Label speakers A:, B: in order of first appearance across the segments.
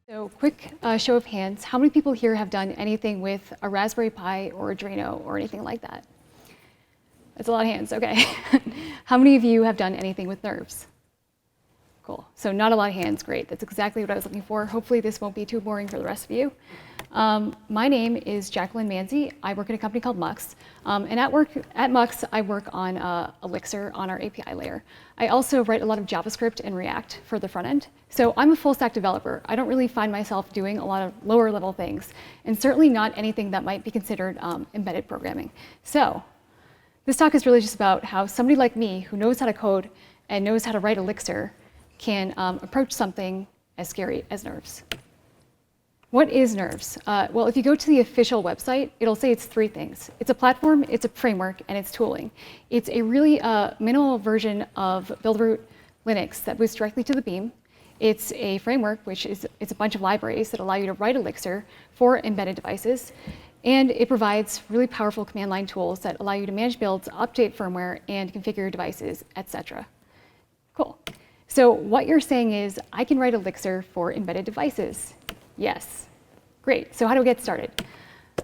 A: So quick show of hands, how many people here have done anything with a Raspberry Pi or Arduino or anything like that? That's a lot of hands, OK. How many of you have done anything with NIFs? Cool, so not a lot of hands, great. That's exactly what I was looking for. Hopefully this won't be too boring for the rest of you. My name is Jacqueline Manzi. I work at a company called Mux. And at Mux, I work on Elixir on our API layer. I also write a lot of JavaScript and React for the front end. So I'm a full stack developer. I don't really find myself doing a lot of lower level things, and certainly not anything that might be considered embedded programming. So this talk is really just about how somebody like me who knows how to code and knows how to write Elixir can approach something as scary as NIFs. What is NIFs? Well, if you go to the official website, it'll say it's three things. It's a platform, it's a framework, and it's tooling. It's a really minimal version of Buildroot Linux that boosts directly to the beam. It's a framework, which is it's a bunch of libraries that allow you to write Elixir for embedded devices. And it provides really powerful command line tools that allow you to manage builds, update firmware, and configure devices, etc. Cool. So what you're saying is, I can write Elixir for embedded devices. Yes. Great. So how do we get started?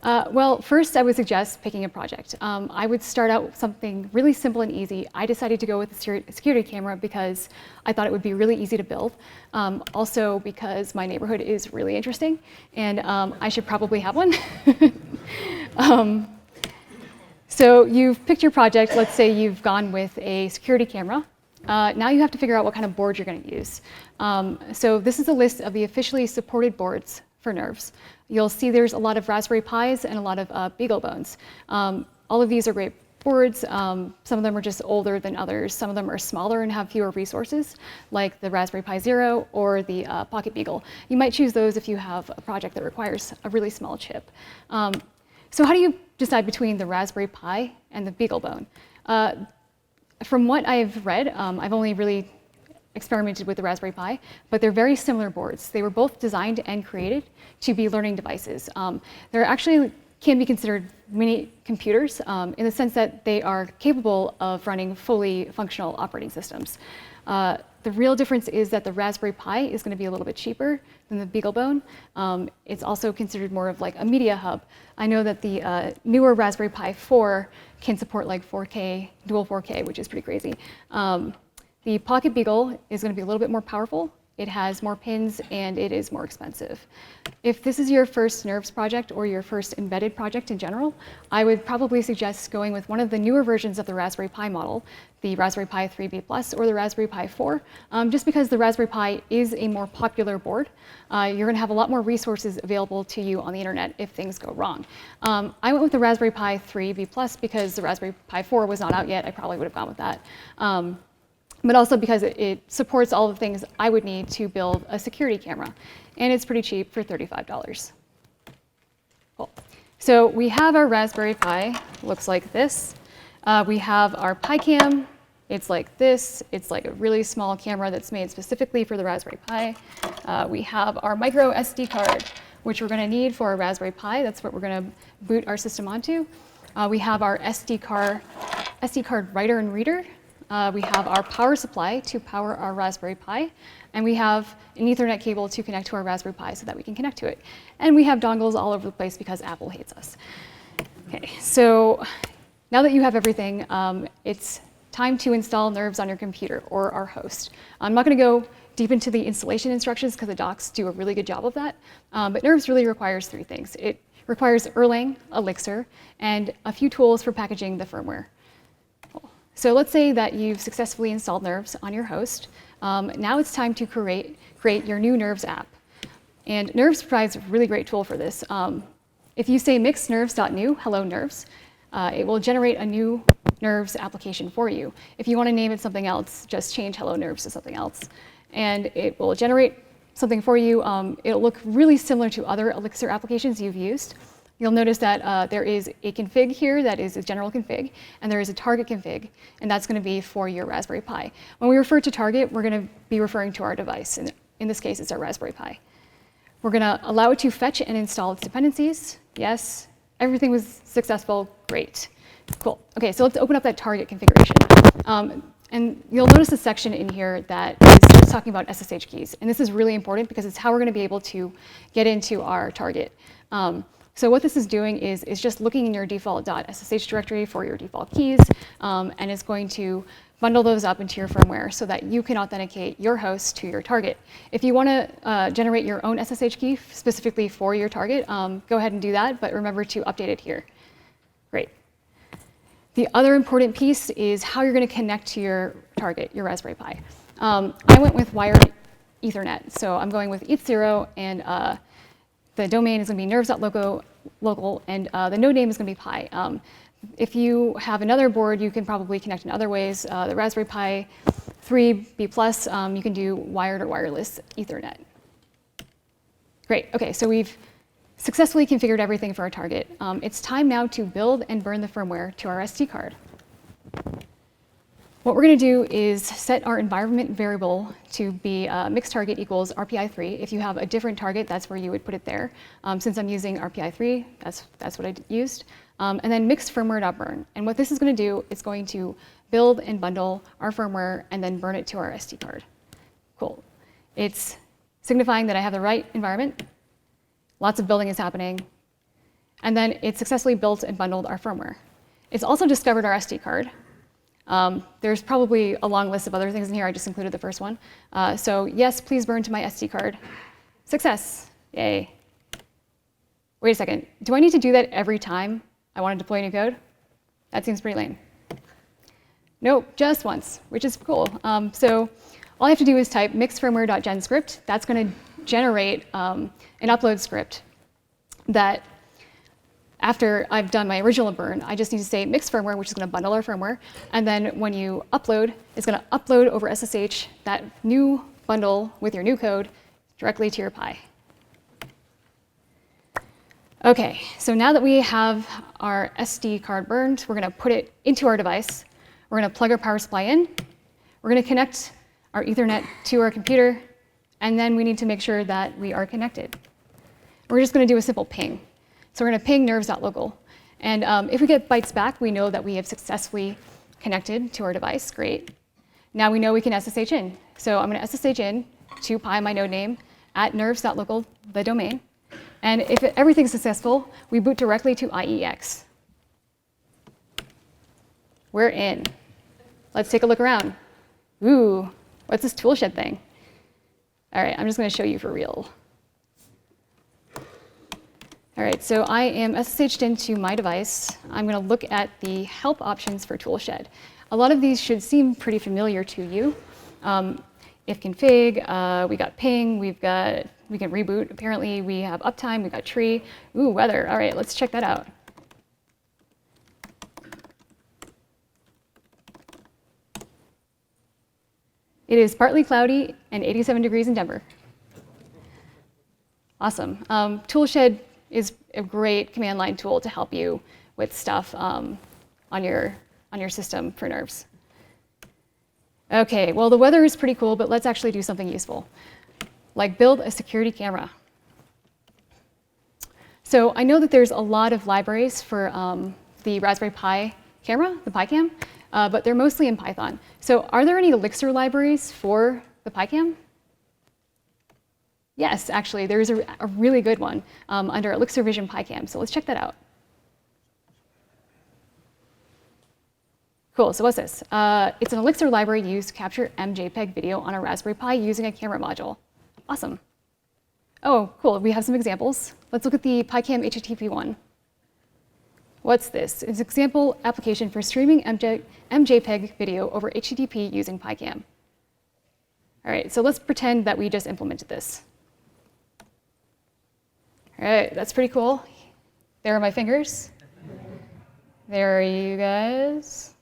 A: Well, first, I would suggest picking a project. I would start out with something really simple and easy. I decided to go with a security camera because I thought it would be really easy to build. Also because my neighborhood is really interesting, and I should probably have one. So you've picked your project. Let's say you've gone with a security camera. Now you have to figure out what kind of board you're going to use. So this is a list of the officially supported boards for NIFs. You'll see there's a lot of Raspberry Pis and a lot of Beagle bones. All of these are great boards. Some of them are just older than others. Some of them are smaller and have fewer resources, like the Raspberry Pi Zero or the Pocket Beagle. You might choose those if you have a project that requires a really small chip. So how do you decide between the Raspberry Pi and the Beagle bone? From what I've read, I've only really experimented with the Raspberry Pi, but they're very similar boards. They were both designed and created to be learning devices. They're actually can be considered mini computers in the sense that they are capable of running fully functional operating systems. The real difference is that the Raspberry Pi is going to be a little bit cheaper than the BeagleBone. It's also considered more of like a media hub. I know that the newer Raspberry Pi 4 can support like 4K, dual 4K, which is pretty crazy. The Pocket Beagle is going to be a little bit more powerful. It has more pins, and it is more expensive. If this is your first NIFs project or your first embedded project in general, I would probably suggest going with one of the newer versions of the Raspberry Pi model, the Raspberry Pi 3B Plus or the Raspberry Pi 4, just because the Raspberry Pi is a more popular board. You're going to have a lot more resources available to you on the internet if things go wrong. I went with the Raspberry Pi 3B Plus because the Raspberry Pi 4 was not out yet. I probably would have gone with that. But also because it supports all the things I would need to build a security camera. And it's pretty cheap for $35. Cool. So we have our Raspberry Pi, looks like this. We have our PiCam, it's like this. It's like a really small camera that's made specifically for the Raspberry Pi. We have our micro SD card, which we're gonna need for our Raspberry Pi. That's what we're gonna boot our system onto. We have our SD card writer and reader. We have our power supply to power our Raspberry Pi, and we have an Ethernet cable to connect to our Raspberry Pi so that we can connect to it. And we have dongles all over the place because Apple hates us. Okay, so now that you have everything, it's time to install NIFs on your computer or our host. I'm not going to go deep into the installation instructions because the docs do a really good job of that, but NIFs really requires three things. It requires Erlang, Elixir, and a few tools for packaging the firmware. So let's say that you've successfully installed NIFs on your host. Now it's time to create your new NIFs app. And NIFs provides a really great tool for this. If you say mix nirfs.new, hello NIFs, it will generate a new Nerves application for you. If you want to name it something else, just change Hello Nerves to something else. And it will generate something for you. It'll look really similar to other Elixir applications you've used. You'll notice that there is a config here that is a general config, and there is a target config, and that's going to be for your Raspberry Pi. When we refer to target, we're going to be referring to our device. And in this case, it's our Raspberry Pi. We're going to allow it to fetch and install its dependencies. Yes. Everything was successful. Great. Cool. OK, so let's open up that target configuration. And you'll notice a section in here that is just talking about SSH keys. And this is really important because it's how we're going to be able to get into our target. So what this is doing is just looking in your default .ssh directory for your default keys, and it's going to bundle those up into your firmware so that you can authenticate your host to your target. If you want to generate your own SSH key specifically for your target, go ahead and do that, but remember to update it here. Great. The other important piece is how you're going to connect to your target, your Raspberry Pi. I went with wired Ethernet, so I'm going with ETH0, and the domain is going to be nerves.local, and the node name is going to be Pi. If you have another board, you can probably connect in other ways. The Raspberry Pi 3B+, you can do wired or wireless Ethernet. Great. OK, so we've successfully configured everything for our target. It's time now to build and burn the firmware to our SD card. What we're going to do is set our environment variable to be mixed target equals RPI3. If you have a different target, that's where you would put it there. Since I'm using RPI3, that's what I used. And then mixed firmware.burn. And what this is going to do is going to build and bundle our firmware and then burn it to our SD card. Cool. It's signifying that I have the right environment. Lots of building is happening. And then it successfully built and bundled our firmware. It's also discovered our SD card. There's probably a long list of other things in here. I just included the first one. So yes, please burn to my SD card. Success. Yay. Wait a second. Do I need to do that every time I want to deploy new code? That seems pretty lame. Nope, just once, which is cool. So all I have to do is type mixedfirmware.genscript. That's going to generate an upload script that after I've done my original burn, I just need to say mixed firmware, which is going to bundle our firmware. And then when you upload, it's going to upload over SSH that new bundle with your new code directly to your Pi. OK, so now that we have our SD card burned, we're going to put it into our device. We're going to plug our power supply in. We're going to connect our Ethernet to our computer. And then we need to make sure that we are connected. We're just going to do a simple ping. So we're going to ping nerves.local. And if we get bytes back, we know that we have successfully connected to our device. Great. Now we know we can SSH in. So I'm going to SSH in to Pi, my node name, at nerves.local, the domain. And if everything's successful, we boot directly to IEX. We're in. Let's take a look around. Ooh, what's this toolshed thing? All right, I'm just going to show you for real. All right, so I am SSH'd into my device. I'm going to look at the help options for toolshed. A lot of these should seem pretty familiar to you. If config, we got ping, we can reboot. Apparently, we have uptime, we got tree. Ooh, weather. All right, let's check that out. It is partly cloudy and 87 degrees in Denver. Awesome. Toolshed is a great command line tool to help you with stuff on your system for nerves. OK, well, the weather is pretty cool, but let's actually do something useful, like build a security camera. So I know that there's a lot of libraries for the Raspberry Pi camera, the PiCam, but they're mostly in Python. So are there any Elixir libraries for the PiCam? Yes, actually, there's a really good one under Elixir Vision PiCam. So let's check that out. Cool, so what's this? It's an Elixir library used to capture MJPEG video on a Raspberry Pi using a camera module. Awesome. Oh, cool, we have some examples. Let's look at the PiCam HTTP one. What's this? It's an example application for streaming MJPEG video over HTTP using PiCam. All right, so let's pretend that we just implemented this. All right, that's pretty cool. There are my fingers. There you guys.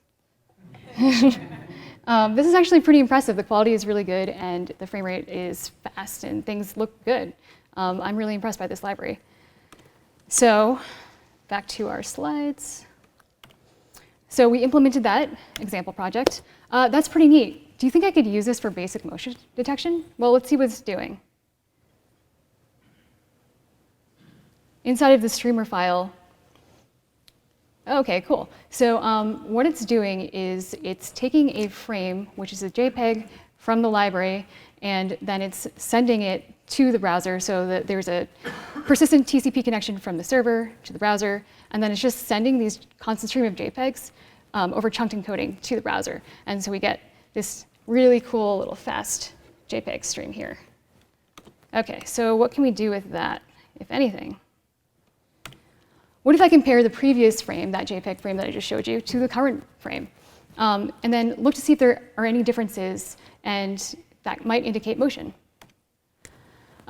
A: This is actually pretty impressive. The quality is really good, and the frame rate is fast, and things look good. I'm really impressed by this library. So back to our slides. So we implemented that example project. That's pretty neat. Do you think I could use this for basic motion detection? Well, let's see what it's doing. Inside of the streamer file, OK, cool. So what it's doing is it's taking a frame, which is a JPEG from the library, and then it's sending it to the browser so that there's a persistent TCP connection from the server to the browser, and then it's just sending these constant stream of JPEGs over chunked encoding to the browser. And so we get this really cool little fast JPEG stream here. OK, so what can we do with that, if anything? What if I compare the previous frame, that JPEG frame that I just showed you, to the current frame? And then look to see if there are any differences, and that might indicate motion.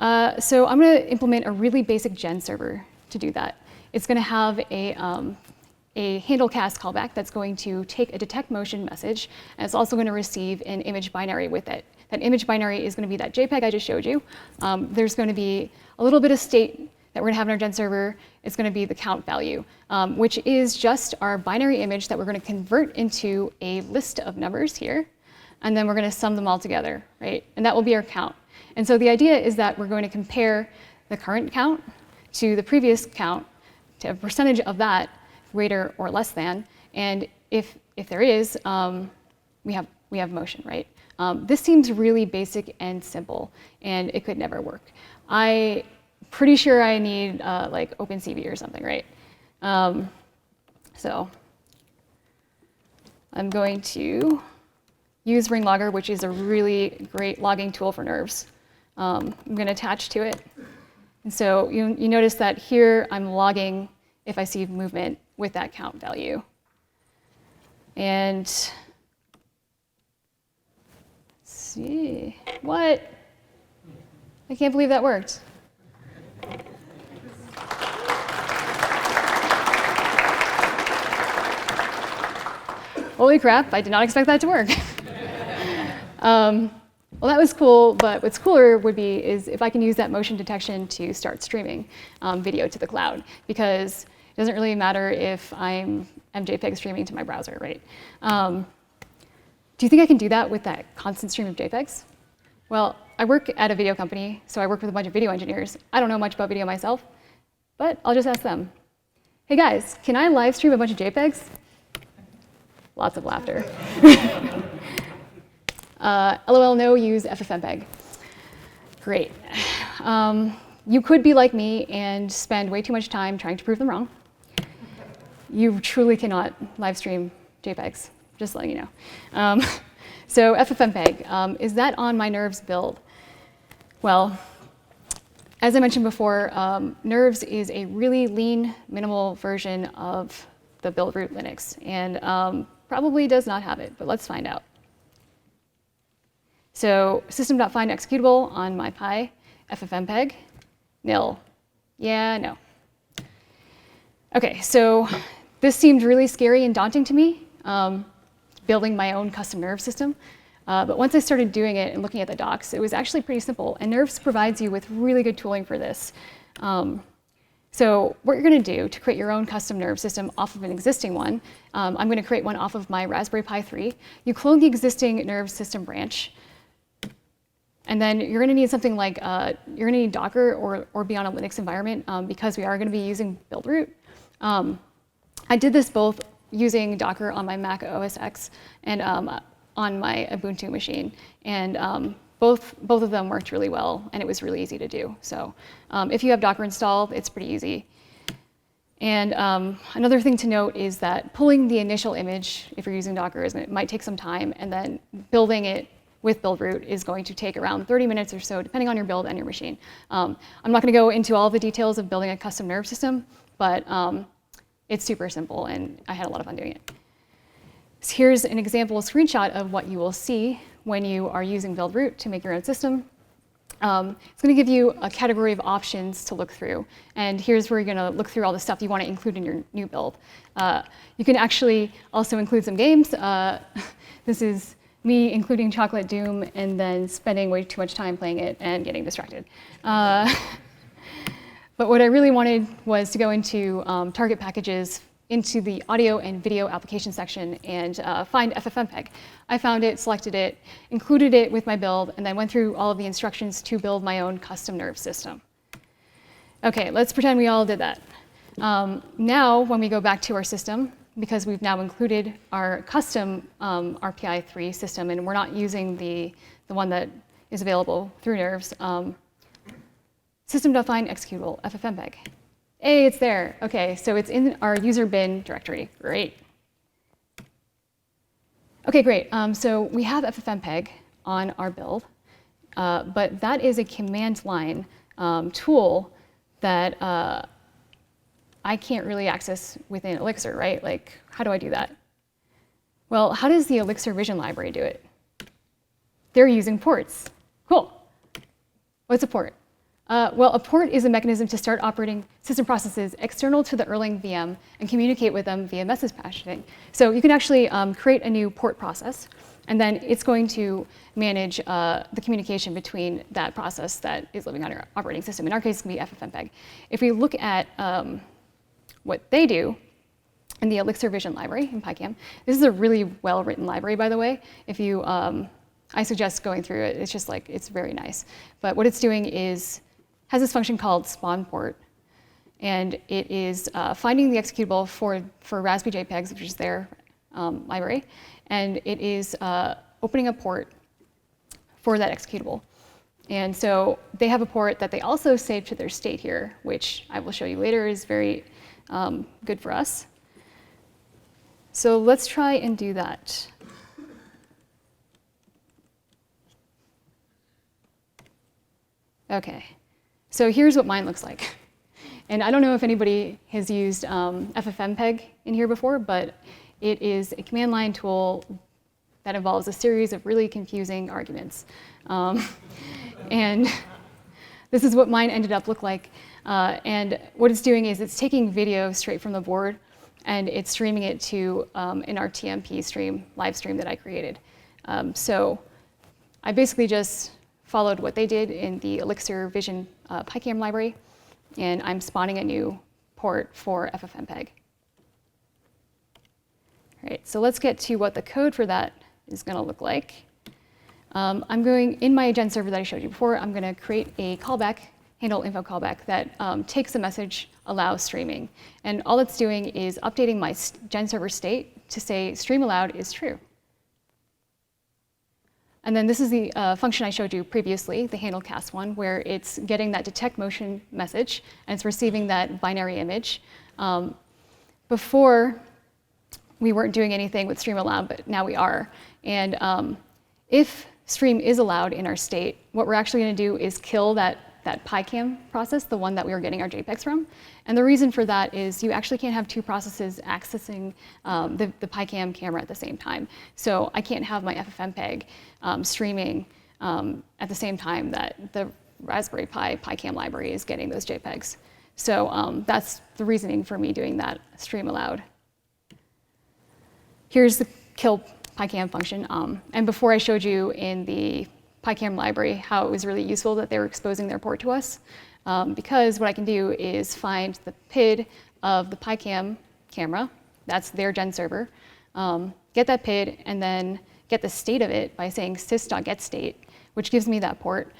A: So I'm going to implement a really basic GenServer to do that. It's going to have a handle cast callback that's going to take a detect motion message, and it's also going to receive an image binary with it. That image binary is going to be that JPEG I just showed you. There's going to be a little bit of state that we're going to have in our GenServer. It's going to be the count value, which is just our binary image that we're going to convert into a list of numbers here, and then we're going to sum them all together, right? And that will be our count. And so the idea is that we're going to compare the current count to the previous count, to a percentage of that greater or less than, and if there is, we have motion, right? This seems really basic and simple, and it could never work. I'm pretty sure I need like OpenCV or something, right? So I'm going to use RingLogger, which is a really great logging tool for NIRVs. I'm going to attach to it. And so you notice that here I'm logging if I see movement with that count value. And let's see, what? I can't believe that worked. Holy crap, I did not expect that to work. Well, that was cool, but what's cooler would be is if I can use that motion detection to start streaming video to the cloud, because it doesn't really matter if I'm JPEG streaming to my browser, right? Do you think I can do that with that constant stream of JPEGs? Well, I work at a video company, so I work with a bunch of video engineers. I don't know much about video myself, but I'll just ask them. Hey guys, can I live stream a bunch of JPEGs? Lots of laughter. LOL, no, use FFmpeg. Great. You could be like me and spend way too much time trying to prove them wrong. You truly cannot live stream JPEGs, just letting you know. So FFmpeg, is that on my NIRVs build? Well, as I mentioned before, NIRVs is a really lean, minimal version of the build root Linux, and probably does not have it, but let's find out. So system.find executable on my Pi, FFmpeg, nil. Yeah, no. OK, so this seemed really scary and daunting to me, building my own custom NIRV system. But once I started doing it and looking at the docs, it was actually pretty simple. And NIRVs provides you with really good tooling for this. So what you're going to do to create your own custom NIRV system off of an existing one, I'm going to create one off of my Raspberry Pi 3. You clone the existing NIRV system branch. And then you're going to need something like, you're going to need Docker or be on a Linux environment because we are going to be using build root. I did this both using Docker on my Mac OS X and on my Ubuntu machine. And both of them worked really well, and it was really easy to do. So if you have Docker installed, it's pretty easy. And another thing to note is that pulling the initial image, if you're using Docker, it might take some time, and then building it with build root is going to take around 30 minutes or so, depending on your build and your machine. I'm not going to go into all the details of building a custom NIRV system, but it's super simple, and I had a lot of fun doing it. So here's an example screenshot of what you will see when you are using build root to make your own system. It's going to give you a category of options to look through. And here's where you're going to look through all the stuff you want to include in your new build. You can actually also include some games. This is me including Chocolate Doom and then spending way too much time playing it and getting distracted. But what I really wanted was to go into target packages, into the audio and video application section, and find FFmpeg. I found it, selected it, included it with my build, and then went through all of the instructions to build my own custom nerve system. OK, let's pretend we all did that. Now, when we go back to our system, because we've now included our custom RPI3 system, and we're not using the one that is available through nerves, system.find executable FFmpeg. Hey, it's there. OK, so it's in our user bin directory. Great. OK, great. So we have FFmpeg on our build, but that is a command line tool that I can't really access within Elixir, right? Like, how do I do that? Well, how does the Elixir Vision library do it? They're using ports. Cool. What's a port? Well, a port is a mechanism to start operating system processes external to the Erlang VM and communicate with them via message passing. So you can actually create a new port process, and then it's going to manage the communication between that process that is living on your operating system. In our case, it's going to be FFmpeg. If we look at what they do in the Elixir Vision library in PyCam, this is a really well-written library, by the way. If you, I suggest going through it. It's just like, it's very nice. But what it's doing is has this function called spawn port, and it is finding the executable for Raspberry JPEGs, which is their library, and it is opening a port for that executable. And so they have a port that they also save to their state here, which I will show you later is very good for us. So let's try and do that. OK. So here's what mine looks like. And I don't know if anybody has used FFmpeg in here before, but it is a command line tool that involves a series of really confusing arguments. And this is what mine ended up look like. And what it's doing is it's taking video straight from the board, and it's streaming it to an RTMP stream, live stream that I created. So I basically just followed what they did in the Elixir Vision PyCam library, and I'm spawning a new port for FFmpeg. All right, so let's get to what the code for that is going to look like. I'm going, in my GenServer that I showed you before, I'm going to create a callback, handle info callback, that takes the message, allows streaming. And all it's doing is updating my GenServer state to say stream allowed is true. And then this is the function I showed you previously, the handle cast one, where it's getting that detect motion message, and it's receiving that binary image. Before, we weren't doing anything with stream allowed, but now we are. And if stream is allowed in our state, what we're actually going to do is kill that PyCam process, the one that we were getting our JPEGs from. And the reason for that is you actually can't have two processes accessing the PyCam camera at the same time. So I can't have my FFmpeg streaming at the same time that the RaspberryPi PyCam library is getting those JPEGs. So that's the reasoning for me doing that stream allowed. Here's the kill PyCam function. And before I showed you in the PyCam library how it was really useful that they were exposing their port to us, because what I can do is find the PID of the PyCam camera, that's their GenServer, get that PID, and then get the state of it by saying sys.getState, which gives me that port.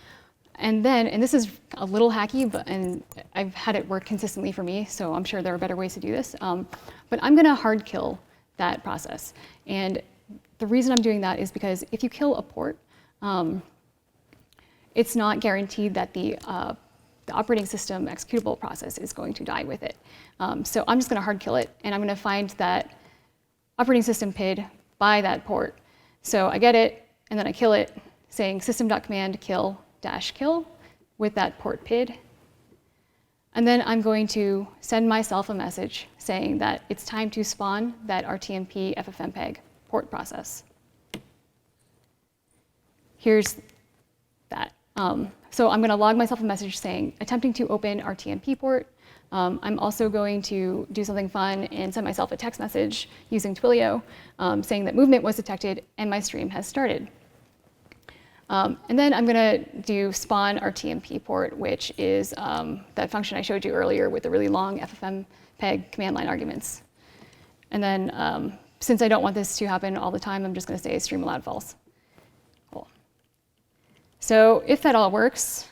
A: And then, and this is a little hacky, and I've had it work consistently for me, so I'm sure there are better ways to do this. But I'm going to hard kill that process. And the reason I'm doing that is because if you kill a port, it's not guaranteed that the operating system executable process is going to die with it. So I'm just going to hard kill it, and I'm going to find that operating system PID by that port. So I get it, and then I kill it, saying system.command kill-kill with that port PID. And then I'm going to send myself a message saying that it's time to spawn that RTMP FFmpeg port process. Here's that. So I'm going to log myself a message saying, attempting to open RTMP port. I'm also going to do something fun and send myself a text message using Twilio saying that movement was detected and my stream has started. And then I'm going to do spawn RTMP port, which is that function I showed you earlier with the really long FFmpeg command line arguments. And then since I don't want this to happen all the time, I'm just going to say stream allowed false. Cool. So if that all works,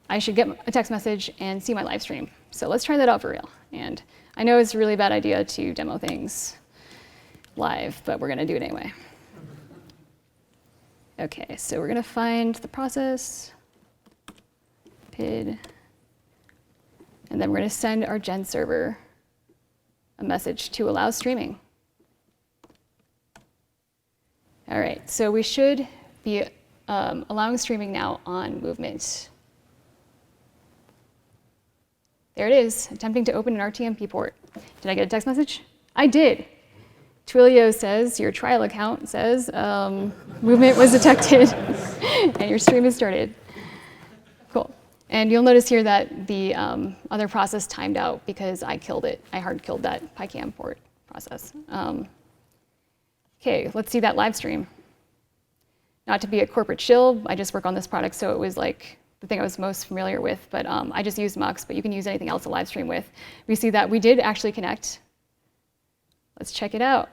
A: I should get a text message and see my live stream. So let's try that out for real. And I know it's a really bad idea to demo things live, but we're going to do it anyway. OK, so we're going to find the process, PID, and then we're going to send our GenServer a message to allow streaming. All right, so we should be allowing streaming now on movement. There it is, attempting to open an RTMP port. Did I get a text message? I did. Twilio says, your trial account says, movement was detected and your stream has started. Cool. And you'll notice here that the other process timed out because I killed it. I hard killed that PyCam port process. OK, let's see that live stream. Not to be a corporate shill, I just work on this product, so it was like the thing I was most familiar with. But I just used Mux, but you can use anything else to live stream with. We see that we did actually connect. Let's check it out.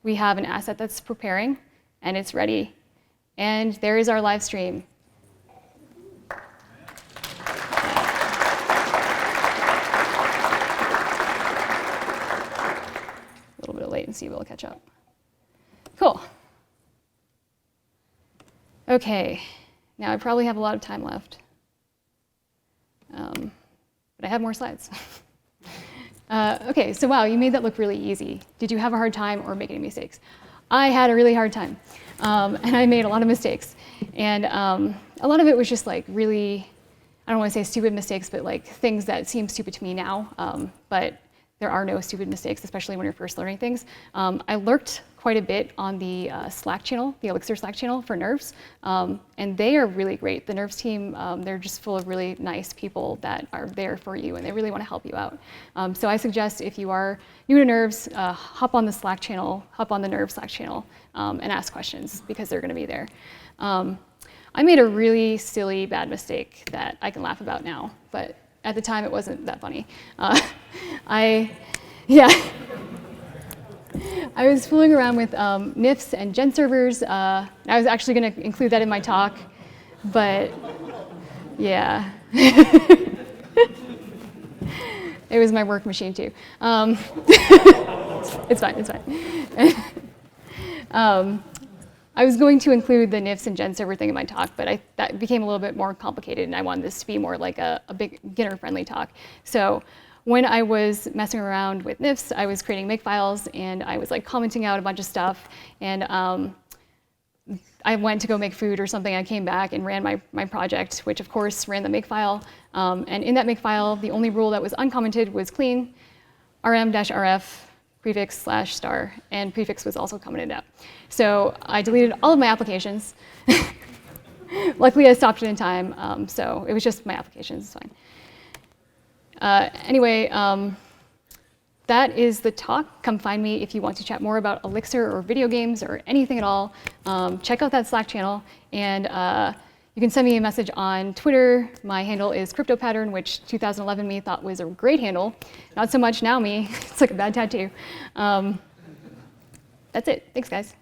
A: We have an asset that's preparing, and it's ready. And there is our live stream. A little bit of latency will catch up. Cool. OK, now I probably have a lot of time left. But I have more slides. OK, so wow, you made that look really easy. Did you have a hard time or make any mistakes? I had a really hard time, and I made a lot of mistakes. And a lot of it was just like really, I don't want to say stupid mistakes, but like things that seem stupid to me now. But there are no stupid mistakes, especially when you're first learning things. I lurked quite a bit on the Slack channel, the Elixir Slack channel for NIFs, and they are really great. The NIFs team, they're just full of really nice people that are there for you, and they really want to help you out. So I suggest if you are new to NIFs, hop on the Slack channel, hop on the NIFs Slack channel, and ask questions, because they're going to be there. I made a really silly, bad mistake that I can laugh about now, but at the time it wasn't that funny. I was fooling around with NIFs and GenServers. I was actually going to include that in my talk, but yeah. It was my work machine too. It's fine, it's fine. I was going to include the NIFs and GenServer thing in my talk, but that became a little bit more complicated, and I wanted this to be more like a beginner-friendly talk. So when I was messing around with NIFs, I was creating makefiles, and I was like commenting out a bunch of stuff. And I went to go make food or something. I came back and ran my project, which of course ran the makefile. And in that makefile, the only rule that was uncommented was clean rm-rf prefix /star, and prefix was also commented out. So I deleted all of my applications. Luckily, I stopped it in time, so it was just my applications. It's fine. Anyway, that is the talk. Come find me if you want to chat more about Elixir or video games or anything at all. Check out that Slack channel, and you can send me a message on Twitter. My handle is CryptoPattern, which 2011 me thought was a great handle. Not so much now me. It's like a bad tattoo. That's it. Thanks, guys.